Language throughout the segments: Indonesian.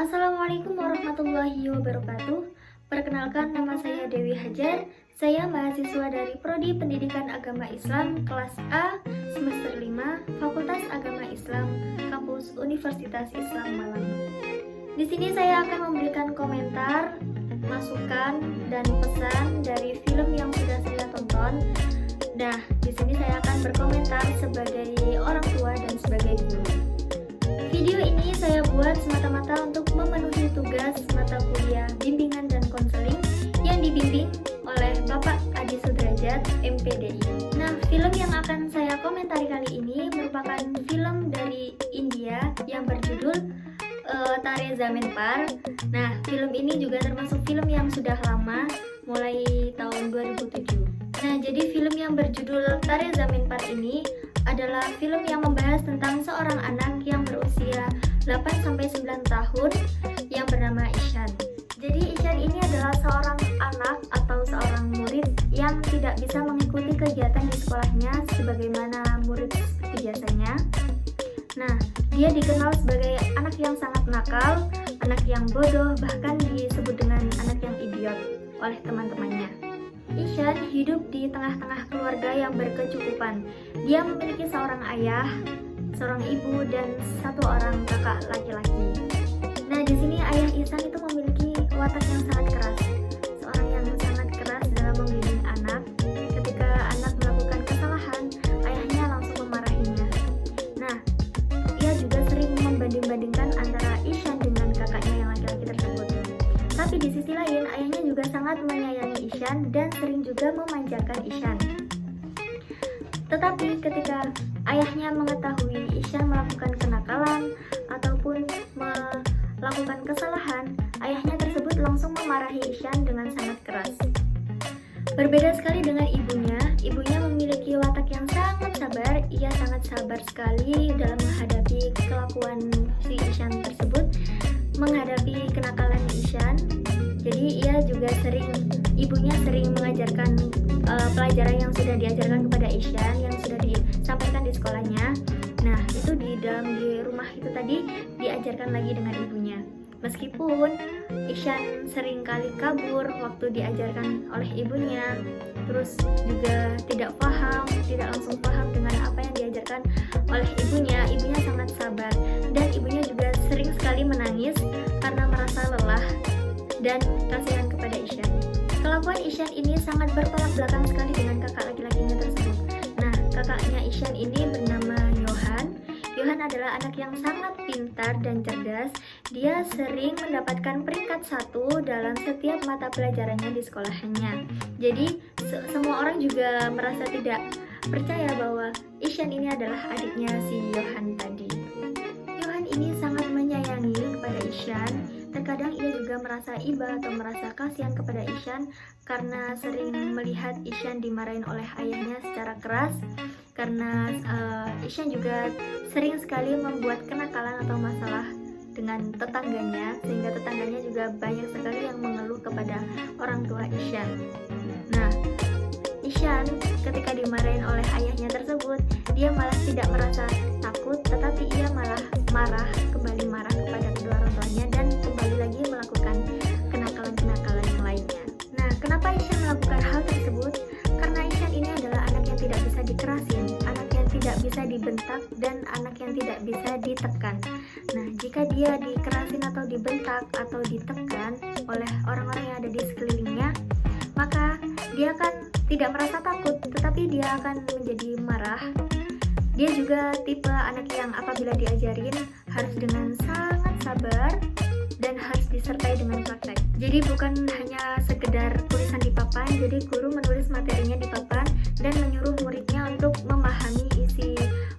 Assalamualaikum warahmatullahi wabarakatuh. Perkenalkan, nama saya Dewi Hajar. Saya mahasiswa dari Prodi Pendidikan Agama Islam kelas A semester 5, Fakultas Agama Islam, Kampus Universitas Islam Malang. Di sini saya akan memberikan komentar, masukan, dan pesan dari film yang sudah saya tonton. Nah, di sini saya akan berkomentar sebagai orang tua dan sebagai guru. Video ini saya buat semata-mata untuk memenuhi tugas mata kuliah bimbingan dan konseling yang dibimbing oleh Bapak Adi Sudrajat, MPDI. Nah, film yang akan saya komentari kali ini merupakan film dari India yang berjudul Tare Zameen Par. Nah, film ini juga termasuk film yang sudah lama, mulai tahun 2007. Nah, jadi film yang berjudul Tare Zameen Par ini adalah film yang membahas tentang seorang anak yang berusia 8-9 tahun yang bernama Ishan. Jadi Ishan ini adalah seorang anak atau seorang murid yang tidak bisa mengikuti kegiatan di sekolahnya sebagaimana murid seperti biasanya. Nah, dia dikenal sebagai anak yang sangat nakal, anak yang bodoh, bahkan disebut dengan anak yang idiot oleh teman-temannya. Ishan hidup di tengah-tengah keluarga yang berkecukupan. Dia memiliki seorang ayah, seorang ibu, dan satu orang kakak laki-laki. Nah, di sini ayah Ishan itu memiliki watak yang sangat keras. Seorang yang sangat keras dalam membimbing anak. Ketika anak melakukan kesalahan, ayahnya langsung memarahinya. Nah, ia juga sering membanding-bandingkan antara Ishan dengan kakaknya yang laki-laki tersebut. Tapi di sisi lain, ayahnya juga sangat menyayangi Ishan dan sering juga memanjakan Ishan. Tetapi ketika ayahnya mengetahui Ishan melakukan kenakalan ataupun melakukan kesalahan, ayahnya tersebut langsung memarahi Ishan dengan sangat keras. Berbeda sekali dengan ibunya. Ibunya memiliki watak yang sangat sabar. Ia sangat sabar sekali dalam menghadapi kelakuan si Ishan tersebut, menghadapi kenakalan Ishan. Jadi ibunya sering mengajarkan pelajaran yang sudah diajarkan kepada Ishan, yang sudah disampaikan di sekolahnya. Nah, itu di rumah itu tadi diajarkan lagi dengan ibunya. Meskipun Ishan sering kali kabur waktu diajarkan oleh ibunya, terus juga tidak langsung paham dengan apa yang diajarkan oleh ibunya sangat sabar, dan ibunya juga sering sekali menangis karena merasa lelah dan kasihan kepada Ishan. Kelakuan Ishan ini sangat bertolak belakang sekali dengan kakak laki-lakinya tersebut. Nah, kakaknya Ishan ini bernama Johan. Johan adalah anak yang sangat pintar dan cerdas. Dia sering mendapatkan peringkat 1 dalam setiap mata pelajarannya di sekolahnya. Jadi, semua orang juga merasa tidak percaya bahwa Ishan ini adalah adiknya si Johan tadi. Johan ini sangat menyayangi kepada Ishan. Terkadang ia juga merasa iba atau merasa kasihan kepada Ishan karena sering melihat Ishan dimarahin oleh ayahnya secara keras, karena Ishan juga sering sekali membuat kenakalan atau masalah dengan tetangganya, sehingga tetangganya juga banyak sekali yang mengeluh kepada orang tua Ishan. Nah, Ishan ketika dimarahin oleh ayahnya tersebut, dia malah tidak merasa takut, tetapi ia malah marah kepada kedua orang tuanya dan kembali lagi melakukan kenakalan-kenakalan yang lainnya. Nah, kenapa Ishan melakukan hal tersebut? Karena Ishan ini adalah anak yang tidak bisa dikerasin, anak yang tidak bisa dibentak, dan anak yang tidak bisa ditekan. Nah, jika dia dikerasin atau dibentak atau ditekan oleh orang-orang yang ada di sekelilingnya, maka dia akan tidak merasa takut, tetapi dia akan menjadi marah. Dia juga tipe anak yang apabila diajarin harus dengan sangat sabar dan harus disertai dengan praktek. Jadi bukan hanya sekedar tulisan di papan, jadi guru menulis materinya di papan dan menyuruh muridnya untuk memahami isi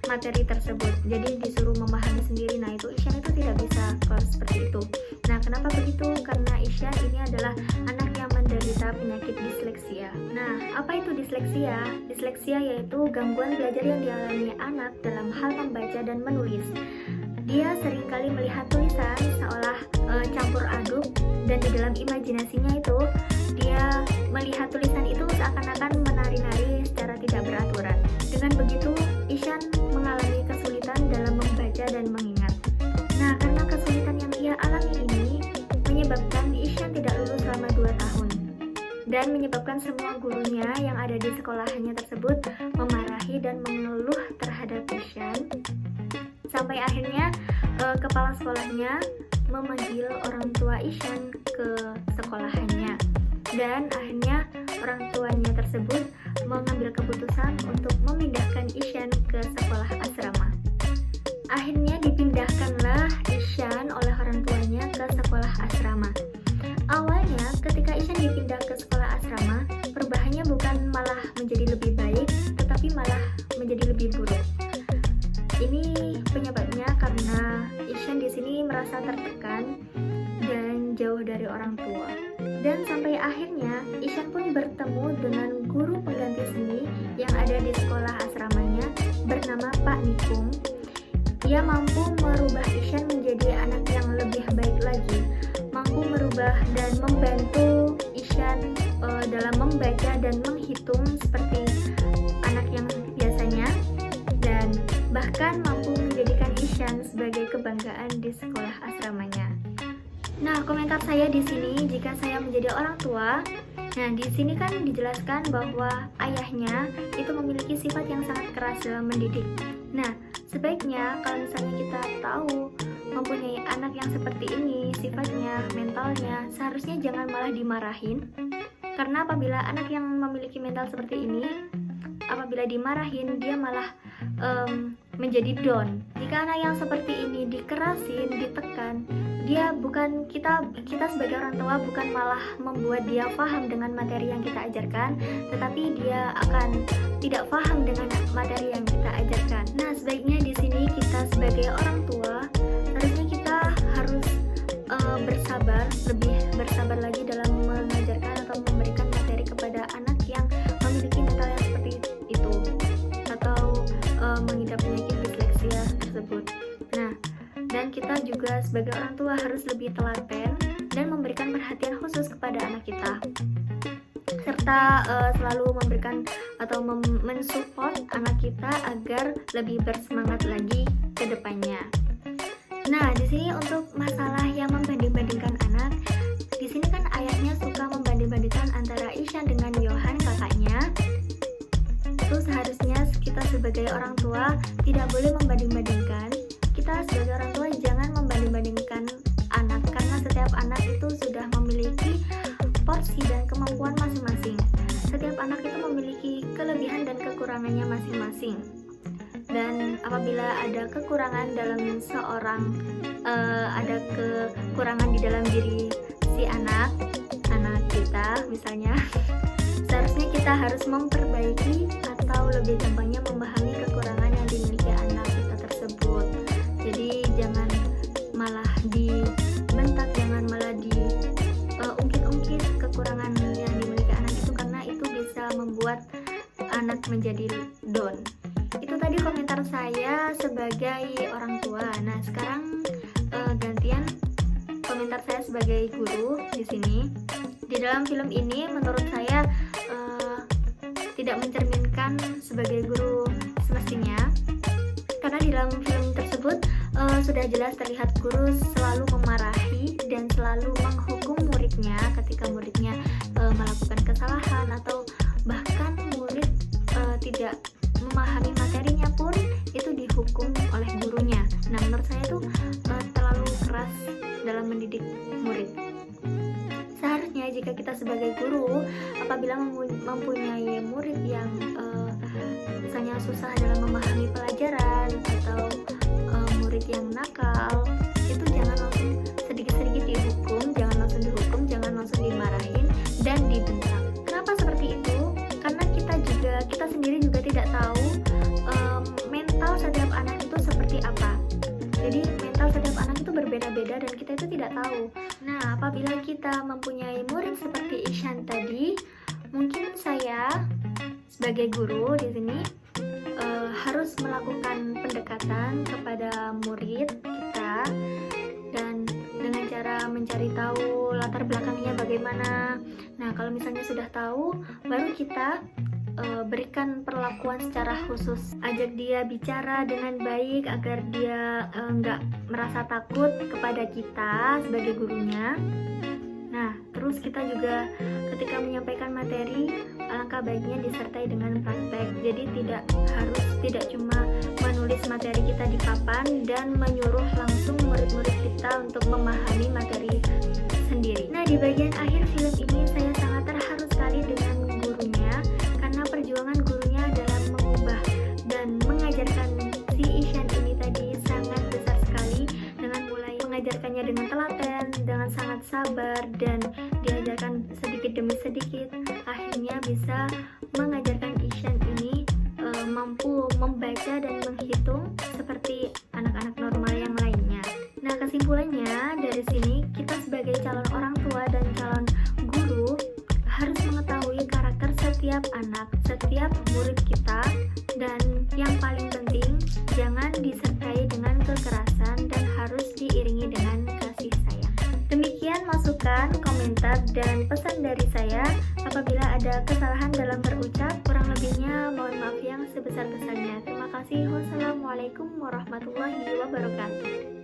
materi tersebut. Jadi disuruh memahami sendiri. Nah, itu Ishan itu tidak bisa kalau seperti itu. Nah, kenapa begitu? Karena Ishan ini adalah anak yang menderita penyakit disleksia. Nah, apa itu disleksia? Disleksia yaitu gangguan belajar yang dialami anak dalam hal membaca dan menulis. Dia seringkali melihat tulisan seolah campur aduk, dan di dalam imajinasinya itu dia melihat tulisan itu seakan-akan menari-nari secara tidak beraturan. Dengan begitu, Ishan mengalami kesulitan dalam membaca dan mengingat. Nah, karena kesulitan yang ia alami ini, dan menyebabkan semua gurunya yang ada di sekolahannya tersebut memarahi dan mengeluh terhadap Isyan. Sampai akhirnya kepala sekolahnya memanggil orang tua Isyan ke sekolahannya, dan akhirnya orang tuanya tersebut mengambil keputusan untuk memindahkan Isyan ke sekolah asrama. Akhirnya dipindahkanlah Isyan oleh orang tuanya ke sekolah asrama. Awalnya ketika Isyan dipindah ke sekolah asrama, perubahannya bukan malah menjadi lebih baik, tetapi malah menjadi lebih buruk. Ini penyebabnya karena Isyan di sini merasa tertekan dan jauh dari orang tua. Dan sampai akhirnya Isyan pun bertemu dengan guru pengganti seni yang ada di sekolah asramanya bernama Pak Nikung. Ia mampu merubah Isyan menjadi anak yang lebih baik lagi, mampu merubah dan membantu Isyan dalam membaca dan menghitung seperti anak yang biasanya, dan bahkan mampu menjadikan Isyan sebagai kebanggaan di sekolah asramanya. Nah, komentar saya di sini jika saya menjadi orang tua. Nah, di sini kan dijelaskan bahwa ayahnya itu memiliki sifat yang sangat keras dalam mendidik. Nah, sebaiknya kalau misalnya kita tahu mempunyai anak yang seperti ini, sifatnya, mentalnya, seharusnya jangan malah dimarahin. Karena apabila anak yang memiliki mental seperti ini, apabila dimarahin, dia malah menjadi down. Jika anak yang seperti ini dikerasin, ditekan, dia bukan kita sebagai orang tua bukan malah membuat dia paham dengan materi yang kita ajarkan, tetapi dia akan tidak paham dengan materi yang kita ajarkan. Nah, sebaiknya di sini kita sebagai orang tua harusnya kita harus lebih bersabar lagi dalam mengajarkan atau memberikan materi kepada anak yang memiliki mental yang seperti itu atau mengidap penyakit disleksia tersebut. Nah, dan kita juga sebagai orang tua harus lebih telaten dan memberikan perhatian khusus kepada anak kita, serta selalu memberikan atau mensupport anak kita agar lebih bersemangat lagi ke depannya. Nah, di sini untuk masalah yang membanding-bandingkan anak, di sini kan ayahnya suka membanding-bandingkan antara Isyan dengan Yohan kakaknya. Itu seharusnya kita sebagai orang tua tidak boleh membanding-bandingkan. Kita sebagai orang tua jangan membanding-bandingkan anak, karena setiap anak itu sudah memiliki porsi dan kemampuan masing-masing. Setiap anak itu memiliki kelebihan dan kekurangannya masing-masing. Dan apabila ada kekurangan dalam seorang, ada kekurangan di dalam diri si anak kita misalnya, seharusnya kita harus memperbaiki atau lebih gampangnya memahami kekurangan yang dimiliki anak kita tersebut. Jadi jangan malah dibentak, jangan malah ungkit-ungkit kekurangan yang dimiliki anak itu, karena itu bisa membuat anak menjadi down. Itu tadi komentar saya sebagai orang tua. Nah, sekarang gantian komentar saya sebagai guru di sini. Di dalam film ini menurut saya tidak mencerminkan sebagai guru semestinya, karena di dalam film tersebut sudah jelas terlihat guru selalu memarahi dan selalu menghukum muridnya ketika muridnya melakukan kesalahan, atau bahkan murid tidak memahami materinya pun itu dihukum oleh gurunya. Nah, menurut saya itu terlalu keras dalam mendidik murid. Seharusnya jika kita sebagai guru apabila mempunyai murid yang misalnya susah dalam memahami pelajaran atau murid yang nakal, itu jangan langsung sedikit-sedikit dihukum, jangan langsung dimarahin dan dibentak. Kenapa seperti itu? Karena kita sendiri juga tidak tahu mental setiap anak itu seperti apa. Jadi mental setiap anak itu berbeda-beda dan kita itu tidak tahu. Nah, apabila kita mempunyai murid seperti Isyan tadi, mungkin saya sebagai guru di sini harus melakukan pendekatan kepada murid kita, dan dengan cara mencari tahu latar belakangnya bagaimana. Nah, kalau misalnya sudah tahu, baru kita berikan perlakuan secara khusus, ajak dia bicara dengan baik agar dia nggak merasa takut kepada kita sebagai gurunya. Nah, Terus kita juga ketika menyampaikan materi, alangkah baiknya disertai dengan praktek. Jadi tidak cuma menulis materi kita di papan dan menyuruh langsung murid-murid kita untuk memahami materi sendiri. Nah, di bagian akhir film ini saya sangat terharu sekali dengan gurunya, karena perjuangan gurunya dalam mengubah dan mengajarkan si Ishan ini tadi sangat besar sekali, dengan mulai mengajarkannya dengan telaten, dengan sangat sabar, dan diajarkan sedikit demi sedikit, akhirnya bisa mengajarkan Ishan ini mampu membaca dan menghitung seperti anak-anak normal yang lainnya. Nah, kesimpulannya dari sini, kita sebagai calon orang tua dan calon guru harus mengetahui karakter setiap anak, setiap murid kita, dan yang paling penting, jangan disertai dengan kekerasan dan harus diiringi dengan kasih sayang. Demikian masukan, komentar, dan pesan dari saya. Apabila ada kesalahan dalam berucap, kurang lebihnya mohon maaf yang sebesar-besarnya. Terima kasih. Wassalamualaikum warahmatullahi wabarakatuh.